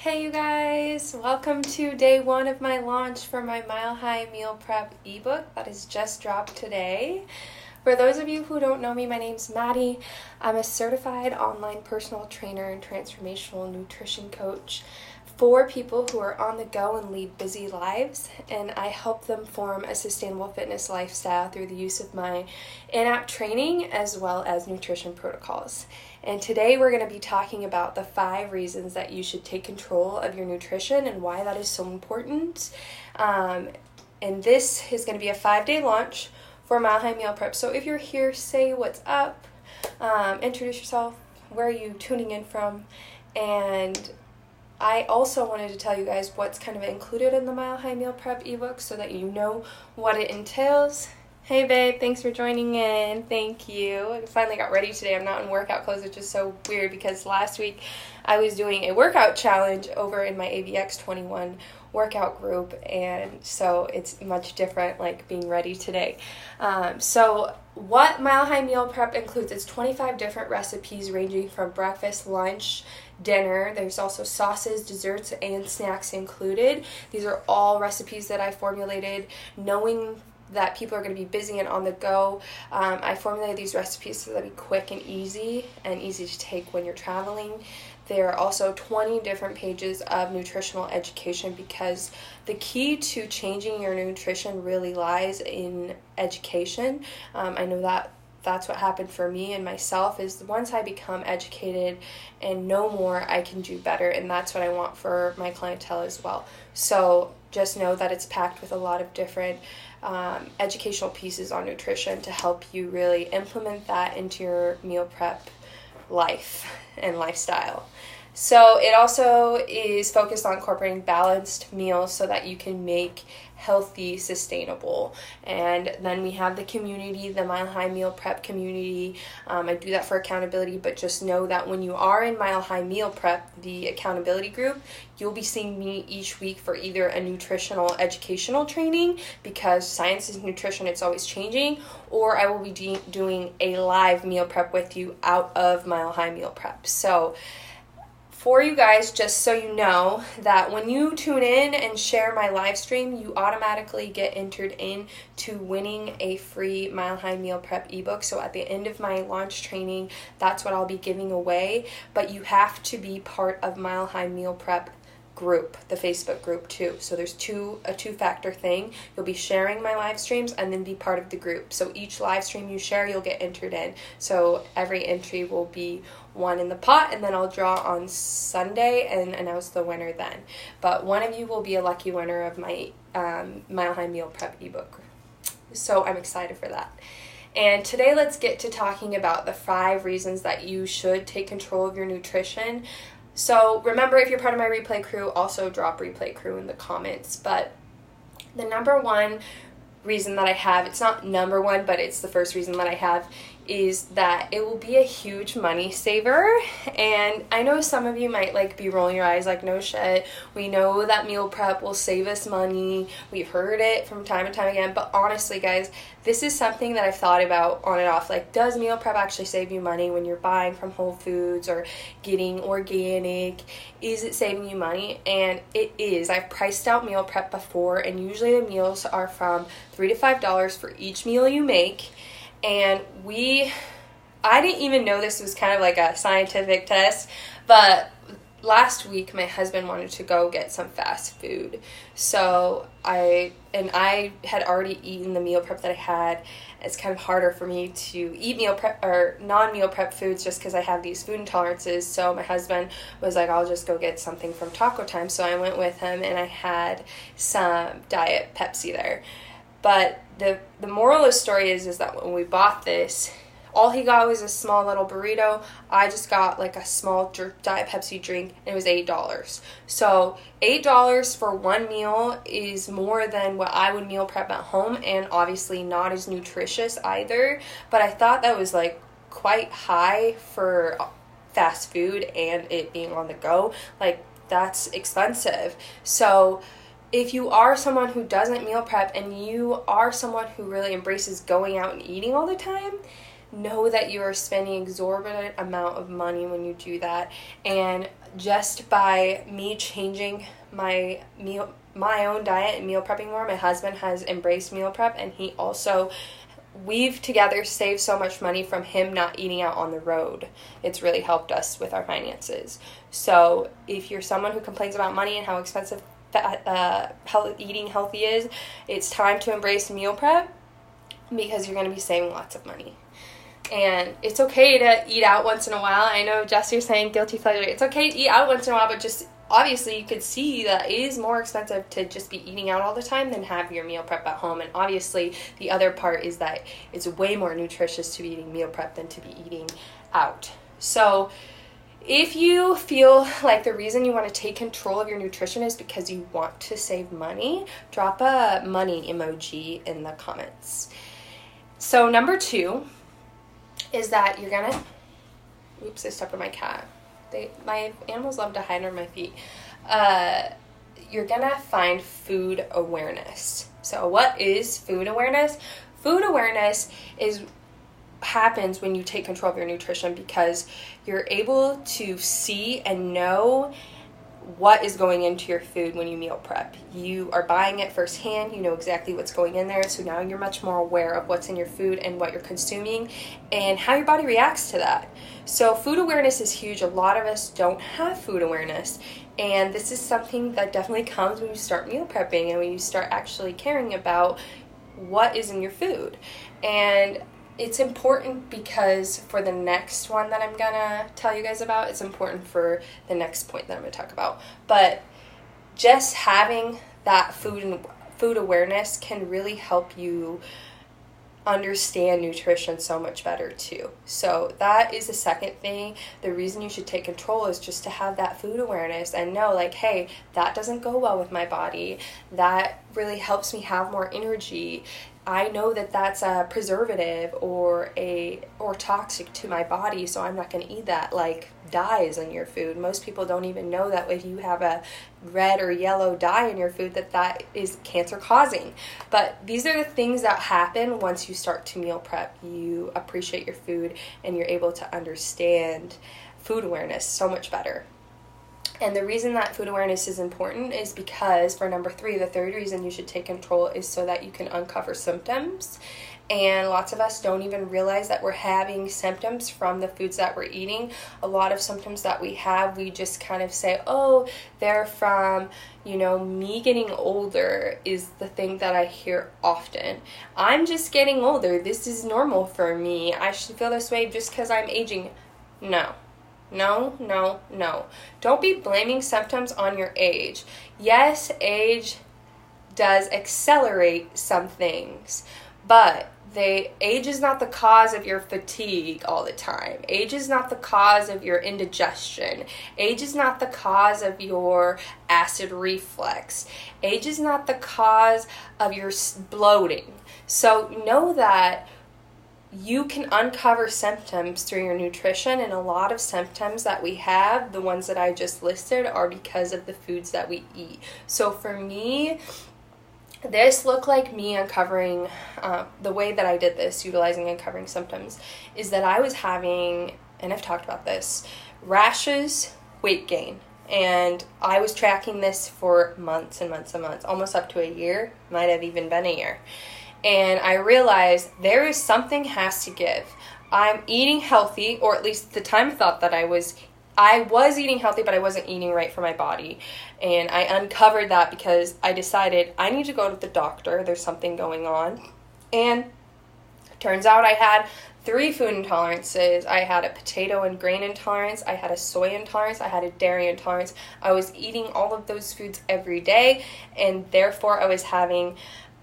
Hey you guys, welcome to day one of my launch for my Milehigh Meal Prep ebook that has just dropped today. For those of you who don't know me, my name's Maddie. I'm a certified online personal trainer and transformational nutrition coach for people who are on the go and lead busy lives, and I help them form a sustainable fitness lifestyle through the use of my in-app training as well as nutrition protocols. And today we're going to be talking about the 5 reasons that you should take control of your nutrition and why that is so important. And this is going to be a 5-day launch for Milehigh Meal Prep. So if you're here, say what's up, introduce yourself, where are you tuning in from, and I also wanted to tell you guys what's kind of included in the Milehigh Meal Prep ebook so that you know what it entails. Hey babe, thanks for joining in. Thank you. I finally got ready today. I'm not in workout clothes, which is so weird because last week I was doing a workout challenge over in my AVX21 workout group, and so it's much different like being ready today. So what Milehigh Meal Prep includes is 25 different recipes ranging from breakfast, lunch, dinner. There's also sauces, desserts, and snacks included. These are all recipes that I formulated knowing that people are going to be busy and on the go. I formulated these recipes so they'll be quick and easy to take when you're traveling. There are also 20 different pages of nutritional education because the key to changing your nutrition really lies in education. I know that that's what happened for me and myself, is once I become educated and know more, I can do better, and that's what I want for my clientele as well. So just know that it's packed with a lot of different educational pieces on nutrition to help you really implement that into your meal prep life and lifestyle. So it also is focused on incorporating balanced meals so that you can make healthy, sustainable. And then we have the community, the Milehigh Meal Prep community. I do that for accountability, but just know that when you are in Milehigh Meal Prep, the accountability group, you'll be seeing me each week for either a nutritional educational training, because science is nutrition, it's always changing, or I will be doing a live meal prep with you out of Milehigh Meal Prep. So for you guys, just so you know that when you tune in and share my live stream, you automatically get entered into winning a free Milehigh Meal Prep ebook. So at the end of my launch training, that's what I'll be giving away. But you have to be part of Milehigh Meal Prep group, the Facebook group too. So there's a two-factor thing. You'll be sharing my live streams and then be part of the group. So each live stream you share, you'll get entered in. So every entry will be one in the pot, and then I'll draw on Sunday and announce the winner then. But one of you will be a lucky winner of my Milehigh Meal Prep ebook. So I'm excited for that. And today let's get to talking about the 5 reasons that you should take control of your nutrition. So remember, if you're part of my replay crew, also drop replay crew in the comments. But the number one reason that I have, it's not number one, but it's the first reason that I have, is that it will be a huge money saver. And I know some of you might be rolling your eyes like, no shit, we know that meal prep will save us money, we've heard it from time and time again, but honestly guys, this is something that I've thought about on and off. Like, does meal prep actually save you money when you're buying from Whole Foods or getting organic? Is it saving you money? And it is. I've priced out meal prep before, and usually the meals are from $3 to $5 for each meal you make. And I didn't even know this was kind of like a scientific test, but last week my husband wanted to go get some fast food. So I had already eaten the meal prep that I had. It's kind of harder for me to eat meal prep or non-meal prep foods just because I have these food intolerances. So my husband was like, I'll just go get something from Taco Time. So I went with him and I had some Diet Pepsi there. But the moral of the story is that when we bought this, all he got was a small little burrito. I just got like a small Diet Pepsi drink, and it was $8. So $8 for one meal is more than what I would meal prep at home, and obviously not as nutritious either. But I thought that was like quite high for fast food and it being on the go. Like, that's expensive. So if you are someone who doesn't meal prep and you are someone who really embraces going out and eating all the time, know that you are spending exorbitant amount of money when you do that. And just by me changing my own diet and meal prepping more, my husband has embraced meal prep, and we've together saved so much money from him not eating out on the road. It's really helped us with our finances. So if you're someone who complains about money and how expensive eating healthy is, it's time to embrace meal prep, because you're going to be saving lots of money. And it's okay to eat out once in a while. I know, Jess, you're saying guilty pleasure. It's okay to eat out once in a while, but just obviously you could see that it is more expensive to just be eating out all the time than have your meal prep at home. And obviously the other part is that it's way more nutritious to be eating meal prep than to be eating out. So if you feel like the reason you want to take control of your nutrition is because you want to save money, drop a money emoji in the comments. So number 2 is that you're gonna, oops, I stepped on my cat. My animals love to hide under my feet. You're gonna find food awareness. So what is food awareness? Food awareness happens when you take control of your nutrition, because you're able to see and know what is going into your food when you meal prep. You are buying it firsthand, you know exactly what's going in there, so now you're much more aware of what's in your food and what you're consuming and how your body reacts to that. So food awareness is huge. A lot of us don't have food awareness, and this is something that definitely comes when you start meal prepping and when you start actually caring about what is in your food. And it's important because for the next one that I'm gonna tell you guys about, it's important for the next point that I'm gonna talk about. But just having that food awareness can really help you understand nutrition so much better too. So that is the second thing. The reason you should take control is just to have that food awareness and know, like, hey, that doesn't go well with my body. That really helps me have more energy. I know that that's a preservative or toxic to my body, so I'm not going to eat that. Like dyes in your food. Most people don't even know that if you have a red or yellow dye in your food that is cancer causing. But these are the things that happen once you start to meal prep. You appreciate your food and you're able to understand food awareness so much better. And the reason that food awareness is important is because, for number 3, the third reason you should take control is so that you can uncover symptoms. And lots of us don't even realize that we're having symptoms from the foods that we're eating. A lot of symptoms that we have, we just kind of say, oh, they're from, me getting older is the thing that I hear often. I'm just getting older. This is normal for me. I should feel this way just because I'm aging. No. Don't be blaming symptoms on your age. Yes, age does accelerate some things, but age is not the cause of your fatigue all the time. Age is not the cause of your indigestion. Age is not the cause of your acid reflux. Age is not the cause of your bloating. So know that you can uncover symptoms through your nutrition, and a lot of symptoms that we have, the ones that I just listed, are because of the foods that we eat. So for me, this looked like me uncovering, the way that I did this, utilizing uncovering symptoms, is that I was having, and I've talked about this, rashes, weight gain. And I was tracking this for months and months and months, almost up to a year, might have even been a year. And I realized there is something has to give. I'm eating healthy, or at least at the time I thought that I was eating healthy, but I wasn't eating right for my body. And I uncovered that because I decided I need to go to the doctor. There's something going on. And turns out I had 3 food intolerances. I had a potato and grain intolerance. I had a soy intolerance. I had a dairy intolerance. I was eating all of those foods every day, and therefore I was having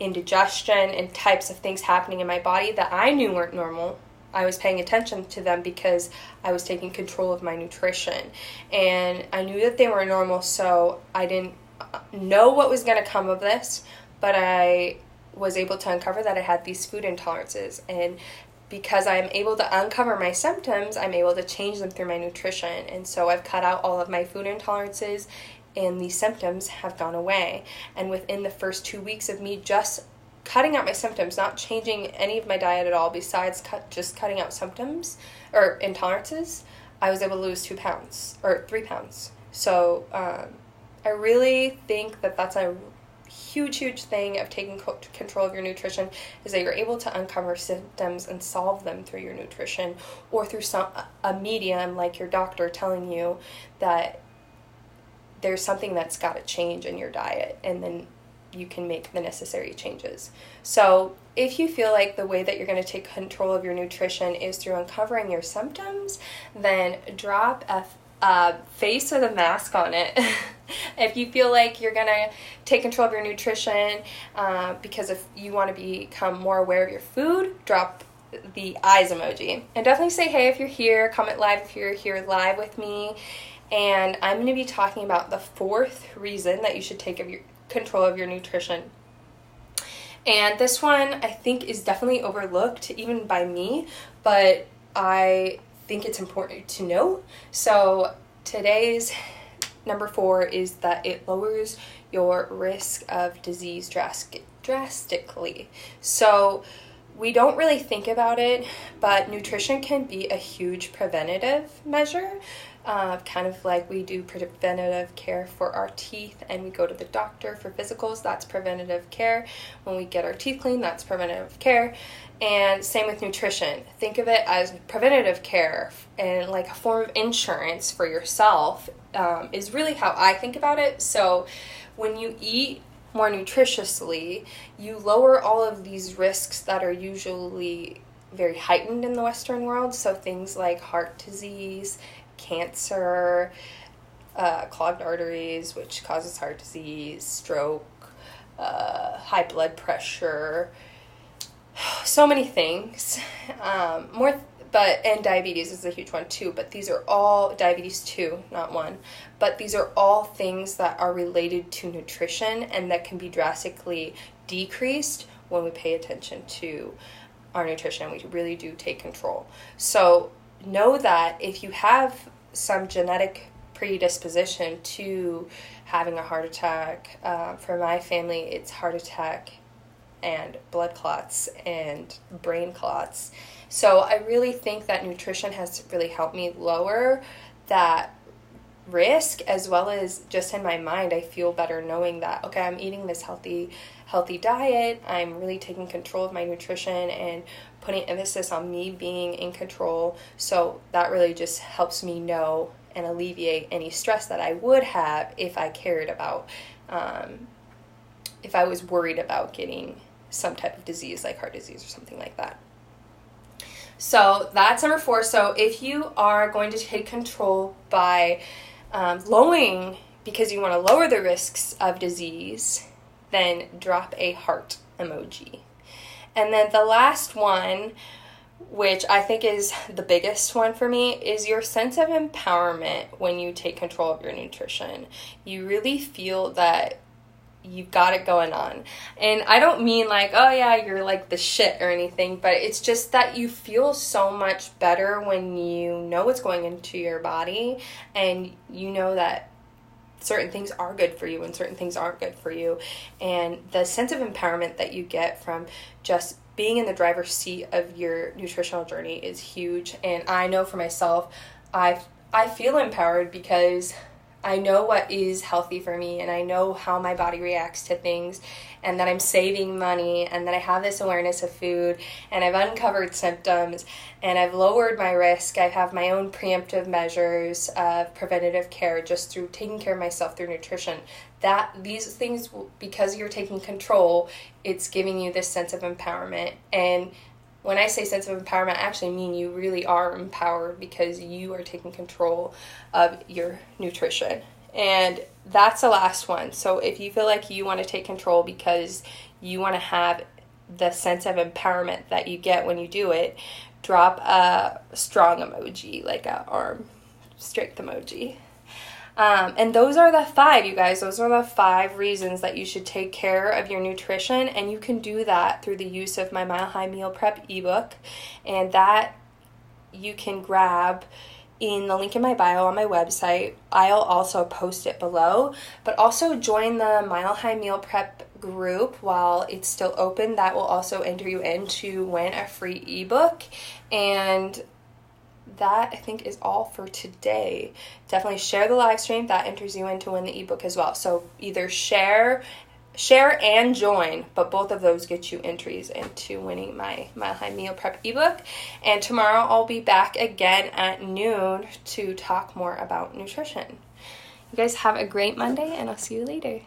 indigestion and types of things happening in my body that I knew weren't normal. I was paying attention to them because I was taking control of my nutrition, and I knew that they were normal, so I didn't know what was going to come of this, but I was able to uncover that I had these food intolerances. And because I'm able to uncover my symptoms, I'm able to change them through my nutrition. And so I've cut out all of my food intolerances, and these symptoms have gone away. And within the first 2 weeks of me just cutting out my symptoms, not changing any of my diet at all besides just cutting out symptoms or intolerances, I was able to lose 2 pounds or 3 pounds. So I really think that that's a huge thing of taking control of your nutrition, is that you're able to uncover symptoms and solve them through your nutrition, or through a medium like your doctor telling you that there's something that's got to change in your diet, and then you can make the necessary changes. So if you feel like the way that you're going to take control of your nutrition is through uncovering your symptoms, then drop a face with a mask on it. If you feel like you're going to take control of your nutrition because if you want to become more aware of your food, drop the eyes emoji. And definitely say hey if you're here, comment live if you're here live with me. And I'm going to be talking about the 4th reason that you should take control of your nutrition. And this one I think is definitely overlooked even by me, but I think it's important to know. So today's number 4 is that it lowers your risk of disease drastically. So we don't really think about it, but nutrition can be a huge preventative measure. Kind of like we do preventative care for our teeth and we go to the doctor for physicals, that's preventative care. When we get our teeth cleaned, that's preventative care. And same with nutrition. Think of it as preventative care and like a form of insurance for yourself is really how I think about it. So when you eat more nutritiously, you lower all of these risks that are usually very heightened in the Western world. So things like heart disease, cancer, clogged arteries, which causes heart disease, stroke, high blood pressure, so many things. And diabetes is a huge one too, but these are all, diabetes 2, not 1, but these are all things that are related to nutrition and that can be drastically decreased when we pay attention to our nutrition. We really do take control. So know that if you have some genetic predisposition to having a heart attack, for my family it's heart attack and blood clots and brain clots. So I really think that nutrition has really helped me lower that risk, as well as just in my mind I feel better knowing that, okay, I'm eating this healthy diet, I'm really taking control of my nutrition and putting emphasis on me being in control. So that really just helps me know and alleviate any stress that I would have if I cared about, if I was worried about getting some type of disease like heart disease or something like that. So that's number 4. So if you are going to take control by lowering, because you want to lower the risks of disease, then drop a heart emoji. And then the last one, which I think is the biggest one for me, is your sense of empowerment when you take control of your nutrition. You really feel that you've got it going on. And I don't mean like, oh yeah, you're like the shit or anything, but it's just that you feel so much better when you know what's going into your body and you know that certain things are good for you and certain things aren't good for you. And the sense of empowerment that you get from just being in the driver's seat of your nutritional journey is huge. And I know for myself, I feel empowered because I know what is healthy for me and I know how my body reacts to things and that I'm saving money and that I have this awareness of food and I've uncovered symptoms and I've lowered my risk. I have my own preemptive measures of preventative care just through taking care of myself through nutrition. That these things, because you're taking control, it's giving you this sense of empowerment. And when I say sense of empowerment, I actually mean you really are empowered because you are taking control of your nutrition. And that's the last one. So if you feel like you want to take control because you want to have the sense of empowerment that you get when you do it, drop a strong emoji, like a arm strength emoji. And those are the 5, you guys. Those are the 5 reasons that you should take care of your nutrition. And you can do that through the use of my Milehigh Meal Prep ebook. And that you can grab in the link in my bio on my website. I'll also post it below, but also join the Milehigh Meal Prep group while it's still open. That will also enter you in to win a free ebook. And that, I think, is all for today. Definitely share the live stream. That enters you in to win the ebook as well. So either share and join, but both of those get you entries into winning my Milehigh Meal Prep ebook. And tomorrow I'll be back again at noon to talk more about nutrition. You guys have a great Monday, and I'll see you later.